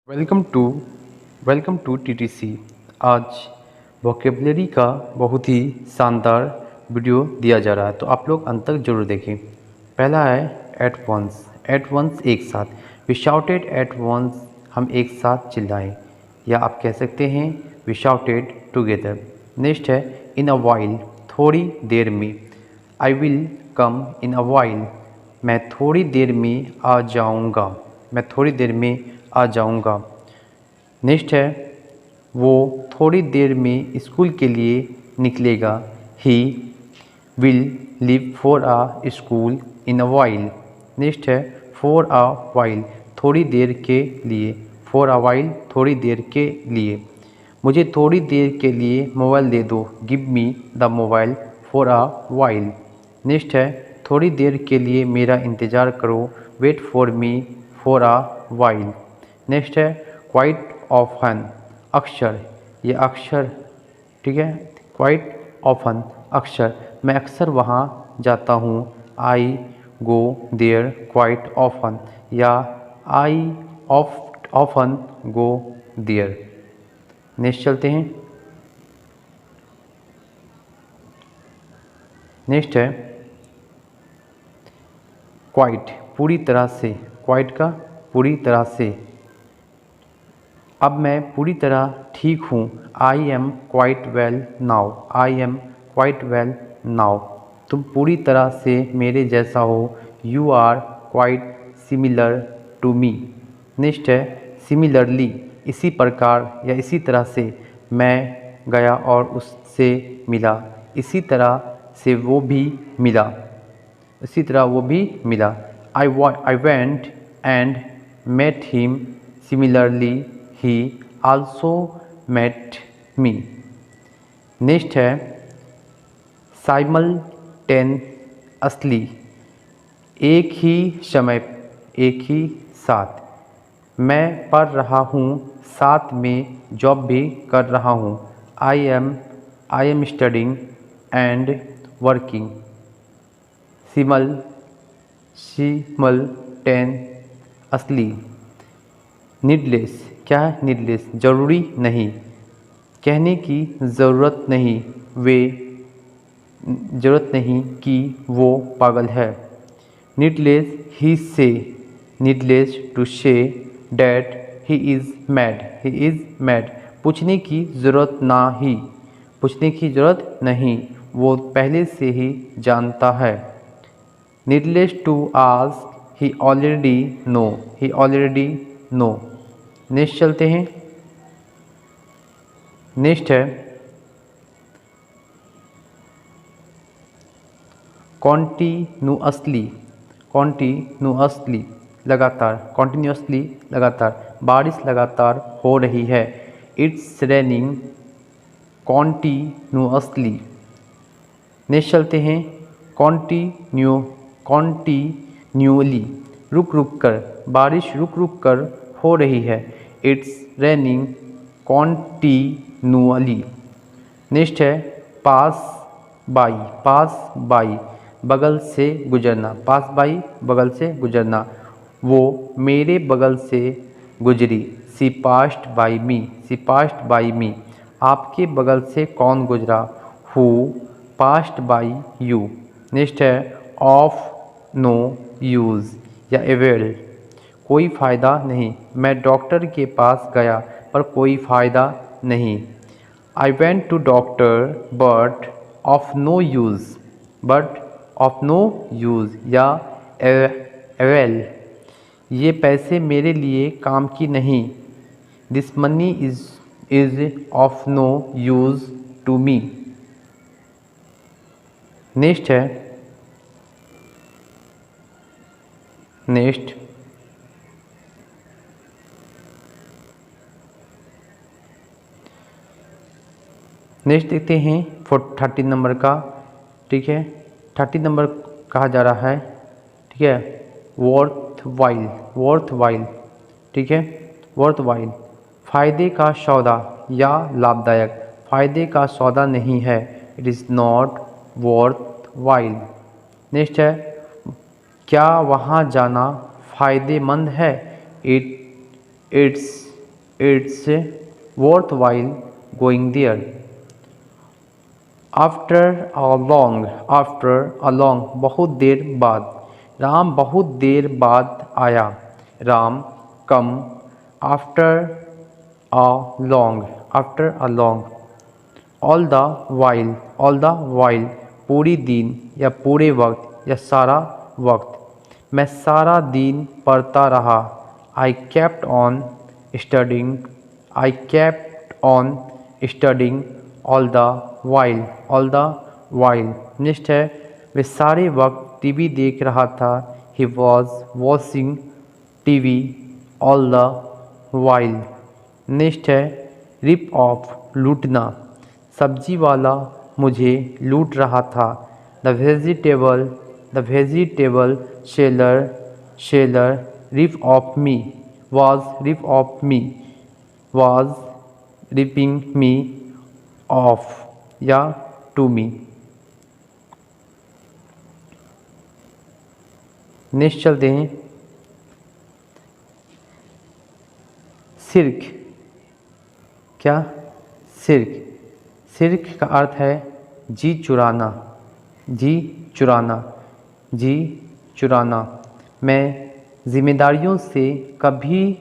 Welcome to TTC. आज vocabulary का बहुत ही शानदार वीडियो दिया जा रहा है, तो आप लोग अंत तक जरूर देखें। पहला है एट वंस एक साथ। वी शाउटेड एट वंस, हम एक साथ चिल्लाए, या आप कह सकते हैं वी शाउटेड टुगेदर। नेक्स्ट है इन अ वाइल, थोड़ी देर में। I will come in a while, मैं थोड़ी देर में आ जाऊँगा, मैं थोड़ी देर में आ जाऊँगा। नेक्स्ट है वो थोड़ी देर में स्कूल के लिए निकलेगा। He will leave for a school in a while. Next है फॉर अ वाइल, थोड़ी देर के लिए। फॉर अ वाइल, थोड़ी देर के लिए। मुझे थोड़ी देर के लिए मोबाइल दे दो। Give me the mobile for a while. Next है थोड़ी देर के लिए मेरा इंतज़ार करो। Wait for me for a while. Next है क्वाइट ऑफन, अक्सर, ये अक्सर, ठीक है। क्वाइट ऑफन, अक्सर, मैं अक्सर वहाँ जाता हूँ। I go there quite often, या I often go there. Next चलते हैं। नेक्स्ट है क्वाइट, पूरी तरह से। क्वाइट का पूरी तरह से। अब मैं पूरी तरह ठीक हूँ। I am quite well now, I am quite well now. तुम पूरी तरह से मेरे जैसा हो। You are quite similar to me. Next है सिमिलरली, इसी प्रकार या इसी तरह से। मैं गया और उससे मिला, इसी तरह से वो भी मिला, इसी तरह वो भी मिला। I went and met him similarly, he also met me. Next है साइमल्टेनियसली, एक ही समय, एक ही साथ। मैं पढ़ रहा हूँ, साथ में जॉब भी कर रहा हूँ। I am studying and working simultaneously. Needless, क्या है नीडलेस, ज़रूरी नहीं, कहने की ज़रूरत नहीं, ज़रूरत नहीं कि वो पागल है। नीडलेस ही say, needless to say that he is mad, he is mad. पूछने की ज़रूरत ना ही, पूछने की ज़रूरत नहीं, वो पहले से ही जानता है। Needless to ask, he already know, he already know. Next चलते हैं। नेक्स्ट है कॉन्टीन्यूअसली, कॉन्टीन्यूअसली, लगातार, कॉन्टीन्यूअसली, लगातार। बारिश लगातार हो रही है। It's raining कॉन्टीन्यूअसली। नेक्स्ट चलते हैं कॉन्टीन्यूअली, रुक रुक कर, बारिश रुक रुक कर हो रही है। It's raining कॉन्टीन्यूअली। नेक्स्ट है पास बाई, पास बाई, बगल से गुजरना। पास बाई, बगल से गुजरना। वो मेरे बगल से गुजरी। She passed by me, she passed by me. आपके बगल से कौन गुजरा। Who passed by you. Next है ऑफ नो यूज़ या अवेल, कोई फ़ायदा नहीं। मैं डॉक्टर के पास गया पर कोई फ़ायदा नहीं। I went to doctor but of no use, but of no use या अवेल, ये पैसे मेरे लिए काम की नहीं। This money is of no use to me. Next है नेक्स्ट नेक्स्ट देखते हैं 30 नंबर का। ठीक है, 30 नंबर कहा जा रहा है, ठीक है, वर्थ वाइल, वर्थ वाइल, ठीक है, वर्थ वाइल, फ़ायदे का सौदा या लाभदायक। फ़ायदे का सौदा नहीं है। It is not worth while. Next है क्या वहाँ जाना फ़ायदेमंद है। It's It's worthwhile going there. After a long, बहुत देर बाद, राम बहुत देर बाद आया, राम कम, after a long, all the while, पूरी दिन या पूरे वक्त या सारा वक्त, मैं सारा दिन पढ़ता रहा, I kept on studying all the while. Next है, वे सारे वक्त टीवी देख रहा था, he was watching TV all the while. Next है, रिप ऑफ, लूटना, सब्जी वाला मुझे लूट रहा था, the vegetable seller rip of me, was ripping me off या to me. नेक्स्ट चलते हैं, सिर्क, क्या सिर्क का अर्थ है जी चुराना। मैं जिम्मेदारियों से कभी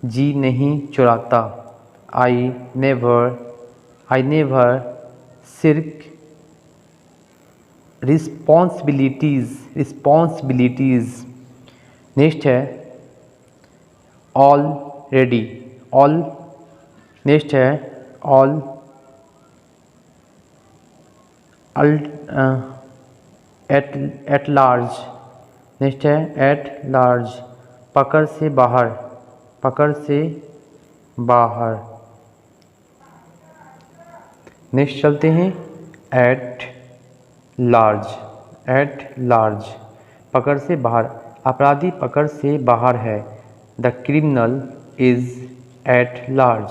जी नहीं चुराता, आई नेवर सिर्क रिस्पॉन्सिबिलिटीज़। नेक्स्ट है, ऑलरेडी, नेक्स्ट है, एट लार्ज, नेक्स्ट है, एट लार्ज, पकड़ से बाहर। नेक्स्ट चलते हैं, एट लार्ज, पकड़ से बाहर, अपराधी पकड़ से बाहर है, the criminal is at large,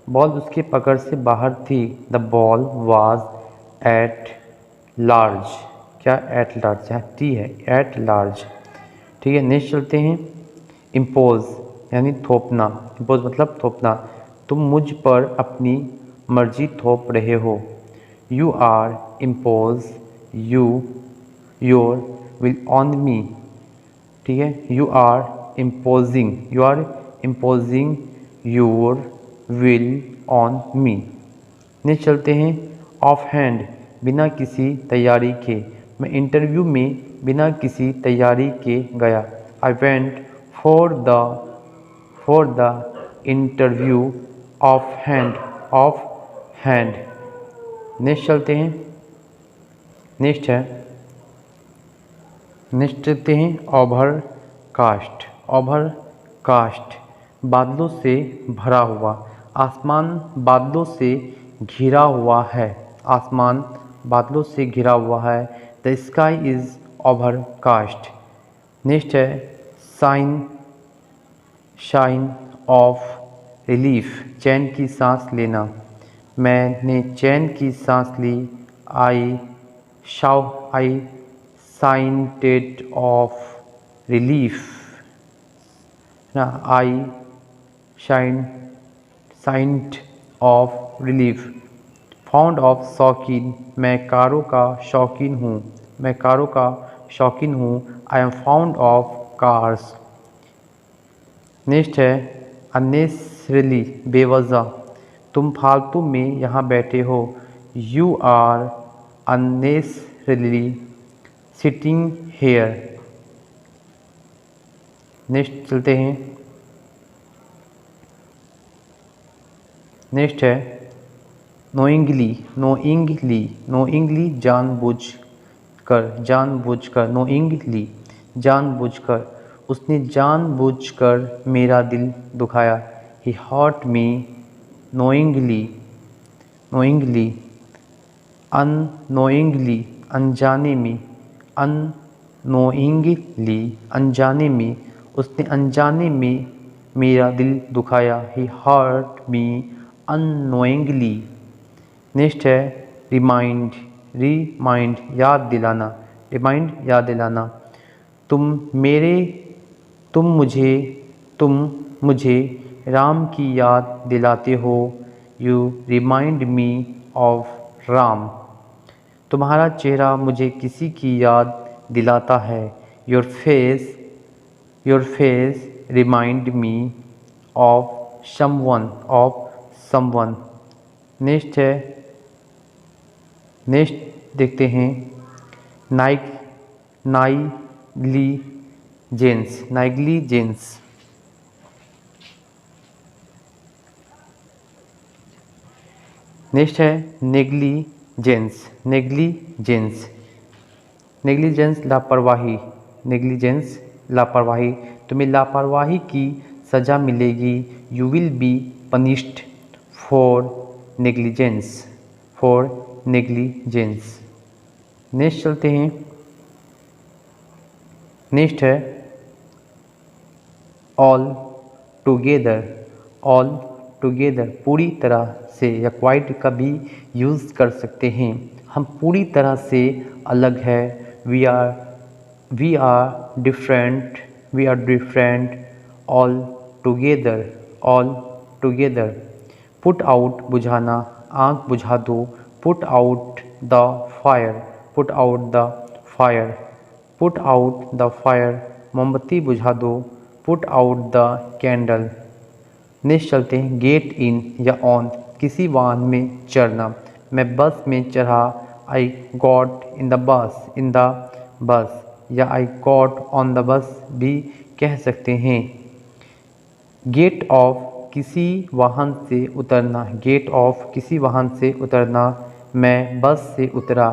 ball उसके पकड़ से बाहर थी, the ball was at large, क्या एट लार्ज, यहाँ टी है, एट लार्ज। ठीक है, नेक्स्ट चलते हैं, इम्पोज यानी थोपना, इम्पोज मतलब थोपना, तुम मुझ पर अपनी मर्जी थोप रहे हो, you are impose your will on me. ठीक है, you are imposing your will on me. Next चलते हैं, ऑफ हैंड, बिना किसी तैयारी के, मैं इंटरव्यू में बिना किसी तैयारी के गया, I went for the interview of hand. Next चलते हैं, नेक्स्ट चलते हैं, ओवरकास्ट, बादलों से भरा हुआ, आसमान बादलों से घिरा हुआ है, the sky is overcast. Next है, शाइन ऑफ रिलीफ, चैन की सांस लेना, मैंने चैन की सांस ली, I sighed of relief, I sighed of relief. Fond of, शौकीन, मैं कारों का शौकीन हूँ, I am fond of cars. Next है, अननेसेसरीली, बेवजह, तुम फालतू में यहाँ बैठे हो, you are unnecessarily sitting here. Next चलते हैं, नेक्स्ट है, नोइंगली, जानबूझकर, उसने जानबूझकर मेरा दिल दुखाया, ही हर्ट मी नोइंगली, अननोइंगली, अनजाने में, उसने अनजाने में मेरा दिल दुखाया, ही हर्ट मी अननोइंगली। नेक्स्ट है, रिमाइंड, याद दिलाना, तुम मुझे राम की याद दिलाते हो। You remind me of Ram. तुम्हारा चेहरा मुझे किसी की याद दिलाता है। Your face remind me of someone. Next है, नेक्स्ट देखते हैं, नाइग्लिजेंस। नेक्स्ट है नेग्लिजेंस लापरवाही। तुम्हें लापरवाही की सज़ा मिलेगी। You will be punished for negligence. Next चलते हैं, नेक्स्ट है ऑल टुगेदर पूरी तरह से, या क्वाइट का भी यूज़ कर सकते हैं। हम पूरी तरह से अलग है। We are different all together. Put out बुझाना, आँख बुझा दो। पुट आउट द फायर मोमबत्ती बुझा दो। Put out the candle. Next चलते हैं, गेट इन या ऑन किसी वाहन में चढ़ना। मैं बस में चढ़ा। I got in the bus या I got on the bus भी कह सकते हैं। गेट ऑफ किसी वाहन से उतरना। मैं बस से उतरा।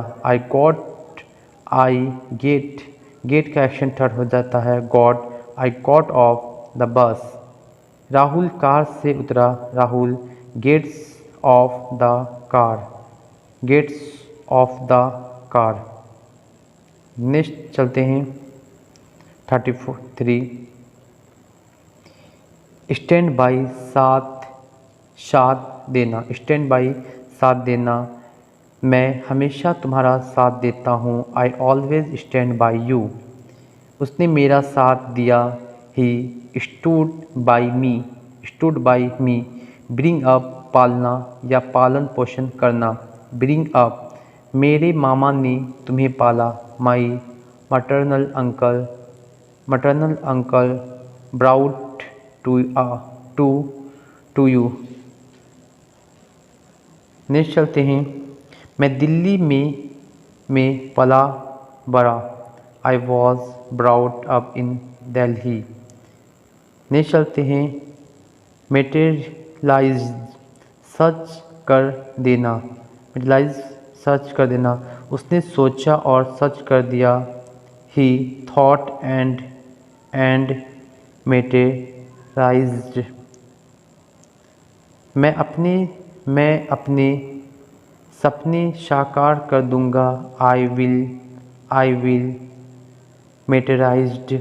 गेट का एक्शन थर्ड हो जाता है I got off the bus. Rahul car से उतरा। Rahul gets off the car. Next चलते हैं 33, स्टैंड बाई साथ देना। मैं हमेशा तुम्हारा साथ देता हूँ। I always stand by you. उसने मेरा साथ दिया। He stood by me. Bring up पालना या पालन पोषण करना। ब्रिंग अप मेरे मामा ने तुम्हें पाला। माई maternal uncle brought to you। Next चलते हैं, मैं दिल्ली में पला बड़ा। I was brought up in Delhi. Next चलते हैं, मेटेरियलाइज सच कर देना। उसने सोचा और सच कर दिया। He thought and materialized. मैं अपने सपने साकार कर दूंगा। I will materialized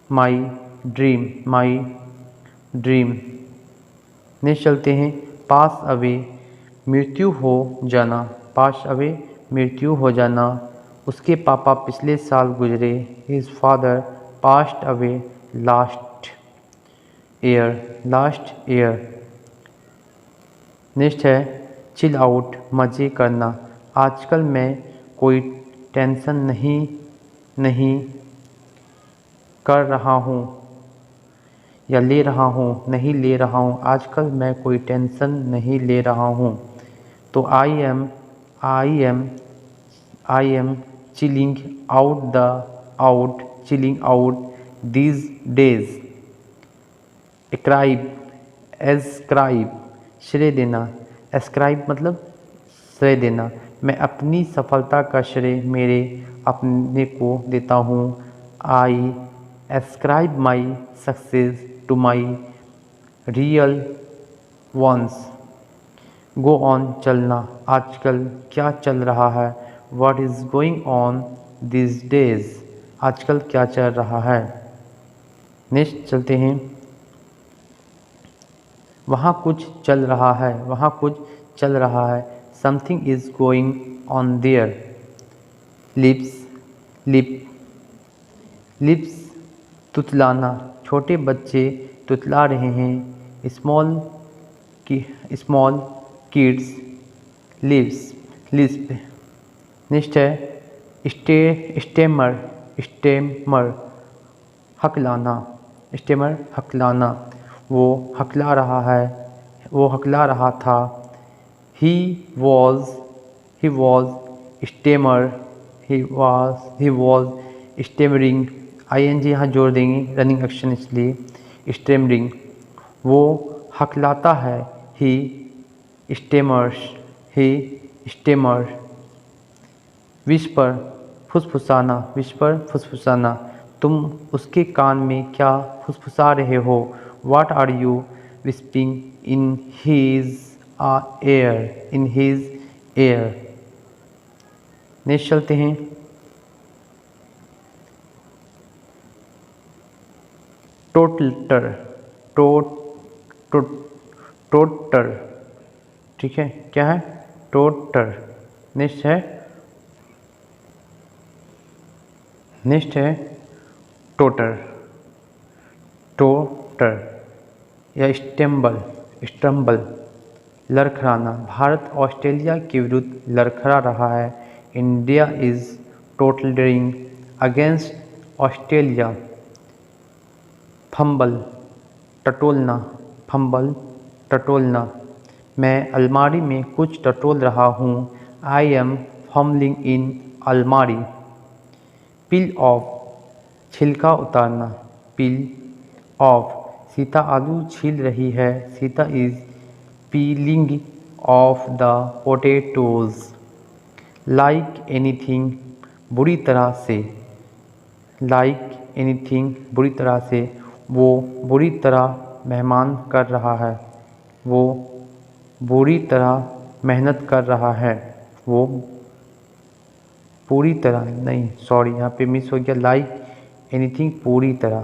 my dream. Next चलते हैं, पास अवे मृत्यु हो जाना। उसके पापा पिछले साल गुजरे। His father passed away last year. Next है, चिल आउट मज़े करना। आजकल मैं कोई टेंशन नहीं कर रहा हूँ या ले रहा हूँ। आजकल मैं कोई टेंशन नहीं ले रहा हूँ। तो I am chilling out these days. Ascribe श्रेय देना। एस्क्राइब मतलब श्रेय देना। मैं अपनी सफलता का श्रेय मेरे अपने को देता हूँ। I ascribe my success to my real ones. Go on चलना। आजकल क्या चल रहा है। What is going on this days. आजकल क्या चल रहा है। नेक्स्ट चलते हैं, वहाँ कुछ चल रहा है। Something is going on there. Lisps, lisp, lisps, तुतलाना, छोटे बच्चे तुतला रहे हैं। Small kids lisps, lisp. Next है स्टेमर, स्टेमर, हकलाना, स्टेमर, हकलाना, वो हकला रहा है, वो हकला रहा था। He was stammer, he was stammering, ING यहाँ जोड़ देंगे, रनिंग एक्शन इसलिए स्टेमरिंग। वो हकलाता है, ही स्टेमर्स, ही स्टेमर। विस्पर, फुसफुसाना, विस्पर, फुसफुसाना, तुम उसके कान में क्या फुसफुसा रहे हो? What are you whispering in his ear? In his ear. Next चलते हैं टोटर, टोटर, ठीक है, क्या है? टोटर। नेक्स्ट है टोटर, टोटर या स्टम्बल, लड़खड़ाना, भारत ऑस्ट्रेलिया के विरुद्ध लड़खड़ा रहा है। India is tottering against Australia. Fumble, टटोलना, फंबल, टटोलना, मैं अलमारी में कुछ टटोल रहा हूँ। आई एम फम्बलिंग इन अलमारी। पील ऑफ, छिलका उतारना, पील ऑफ, सीता आलू छील रही है। Sita is piling of the potatoes. Like anything, बुरी तरह से, लाइक एनीथिंग, बुरी तरह से, वो बुरी तरह मेहमान कर रहा है, वो बुरी तरह मेहनत कर रहा है। वो पूरी तरह नहीं, सॉरी यहाँ पे मिस हो गया, लाइक एनीथिंग पूरी तरह,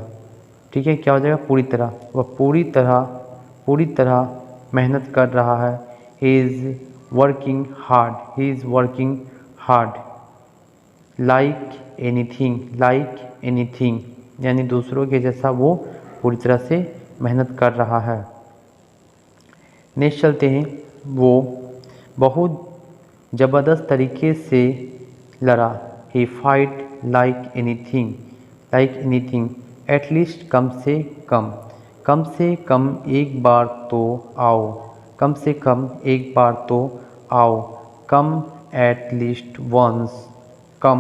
ठीक है, क्या हो जाएगा? पूरी तरह, वह पूरी तरह मेहनत कर रहा है। He is working hard, he is working hard. Like anything यानी दूसरों के जैसा वो पूरी तरह से मेहनत कर रहा है। नेक्स्ट चलते हैं, वो बहुत ज़बरदस्त तरीके से लड़ा। ही फाइट लाइक एनीथिंग, एटलीस्ट कम से कम एक बार तो आओ, कम से कम एक बार तो आओ। कम एटलीस्ट वंस, कम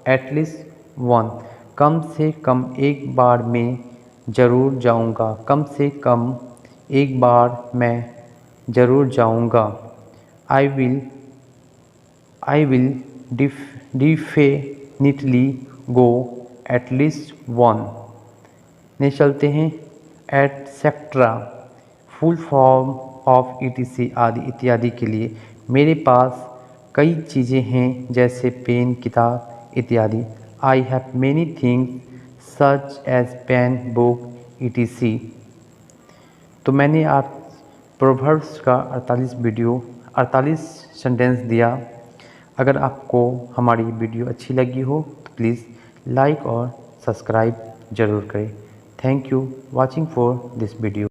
एटलीस्ट वन, कम से कम एक बार मैं ज़रूर जाऊंगा, कम से कम एक बार मैं ज़रूर जाऊंगा। I will definitely go at least one. Next चलते हैं etcetera, full form of ETC आदि इत्यादि के लिए। मेरे पास कई चीज़ें हैं जैसे पेन, किताब इत्यादि। I have many things such as pen, book ETC। तो मैंने आप प्रोवर्ब्स का 48 सेंटेंस दिया। अगर आपको हमारी वीडियो अच्छी लगी हो तो प्लीज़ लाइक और सब्सक्राइब ज़रूर करें। Thank you watching for this video.